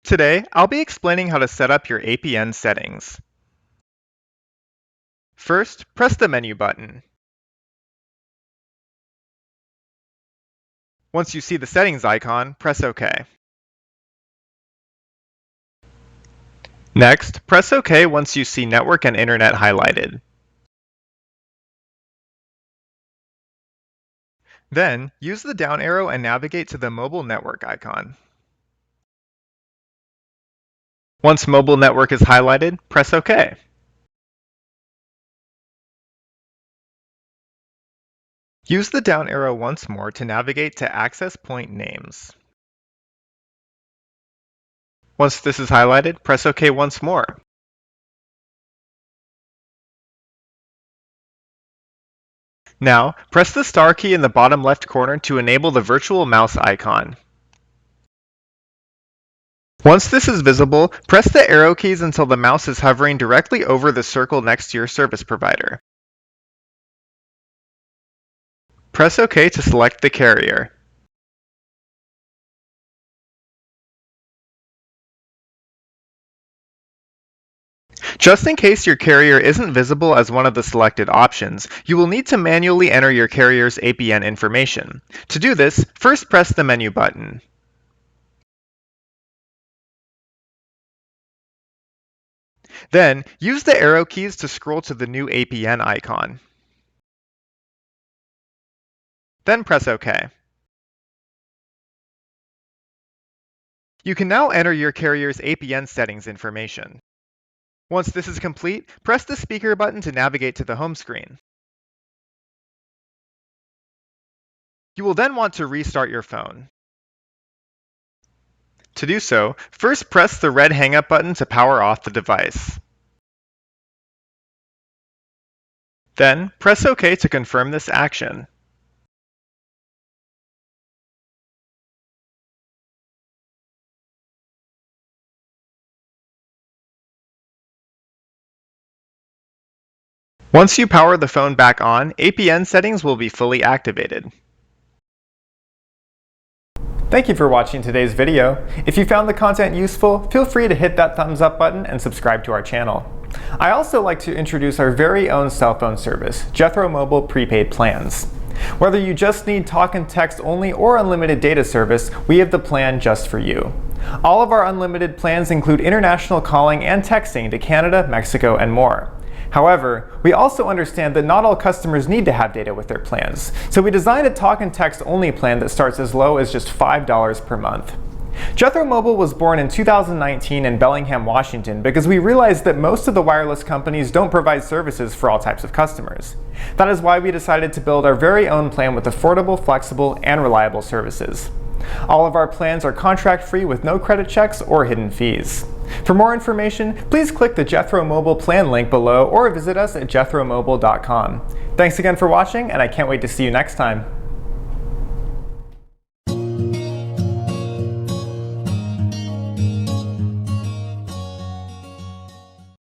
Today, I'll be explaining how to set up your APN settings. First, press the menu button. Once you see the settings icon, press OK. Next, press OK once you see Network and Internet highlighted. Then, use the down arrow and navigate to the mobile network icon. Once mobile network is highlighted, press OK. Use the down arrow once more to navigate to access point names. Once this is highlighted, press OK once more. Now, press the star key in the bottom left corner to enable the virtual mouse icon. Once this is visible, press the arrow keys until the mouse is hovering directly over the circle next to your service provider. Press OK to select the carrier. Just in case your carrier isn't visible as one of the selected options, you will need to manually enter your carrier's APN information. To do this, first press the menu button. Then, use the arrow keys to scroll to the new APN icon. Then press OK. You can now enter your carrier's APN settings information. Once this is complete, press the speaker button to navigate to the home screen. You will then want to restart your phone. To do so, first press the red hang up button to power off the device. Then, press OK to confirm this action. Once you power the phone back on, APN settings will be fully activated. Thank you for watching today's video. If you found the content useful, feel free to hit that thumbs up button and subscribe to our channel. I also like to introduce our very own cell phone service, Jethro Mobile Prepaid Plans. Whether you just need talk and text only or unlimited data service, we have the plan just for you. All of our unlimited plans include international calling and texting to Canada, Mexico, and more. However, we also understand that not all customers need to have data with their plans, so we designed a talk and text only plan that starts as low as just $5 per month. Jethro Mobile was born in 2019 in Bellingham, Washington because we realized that most of the wireless companies don't provide services for all types of customers. That is why we decided to build our very own plan with affordable, flexible, and reliable services. All of our plans are contract-free with no credit checks or hidden fees. For more information, please click the Jethro Mobile plan link below or visit us at jethromobile.com. Thanks again for watching, and I can't wait to see you next time.